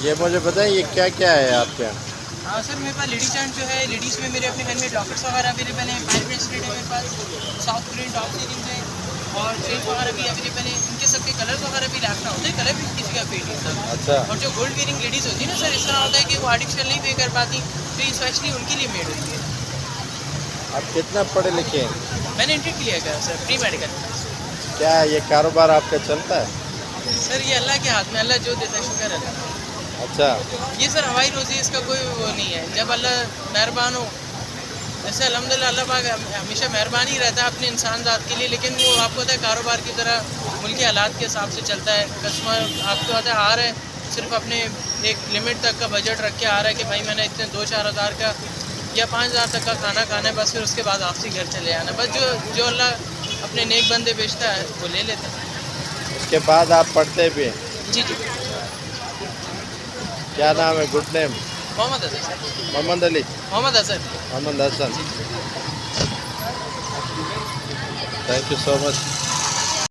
ये मुझे बताइए ये क्या क्या है आपके यहाँ? हाँ सर, मेरे पास लेडीज चार्ट जो है, लेडीज़ में मेरे अपने घर में लॉकेट्स वगैरह अवेलेबल हैं, फायर ब्रेसलेट है मेरे पास, साउथ कोरियन डॉग सीरीज है और चेन वगैरह भी अवेलेबल है। इनके सबके कलर्स वगैरह भी रखना होता है, कलर भी किसी का फेड नहीं सर। अच्छा। और जो गोल्ड वेयरिंग लेडीज़ होती है ना सर, इस तरह होता है कि वो आर्टिफिशियल नहीं पे कर पाती, तो ये स्पेशली उनके लिए मेड होती है। आप कितना पढ़े लिखे हैं? मैंने इंटर क्लियर करा सर, प्री मेडिकल। क्या ये कारोबार आपका चलता है? सर ये अल्लाह के हाथ में, अल्लाह जो देता है शुक्र अल्लाह का। अच्छा। ये सर हवाई रोज़ी, इसका कोई वो नहीं है, जब अल्लाह मेहरबान हो। जैसे अल्हम्दुलिल्लाह अल्लाह पाक हमेशा मेहरबान ही रहता है अपने इंसान ज़ात के लिए, लेकिन वो आपको पता है कारोबार की तरह मुल्की हालात के हिसाब से चलता है। कस्टमर आपको पता है आ रहा है, सिर्फ अपने एक लिमिट तक का बजट रख के आ रहा है कि भाई मैंने इतने 2-4 हज़ार का या 5,000 तक का खाना खाना है, बस फिर उसके बाद आपसी घर चले आना। बस जो जो अल्लाह अपने नेक बंदे बेचता है वो ले लेता है। उसके बाद आप पढ़ते भी हैं? जी जी। क्या नाम है? Good name? Mohammad Hasan sir. Mohammad Ali? Mohammad Hasan. Mohammad Hasan. जी जी। Thank you so much.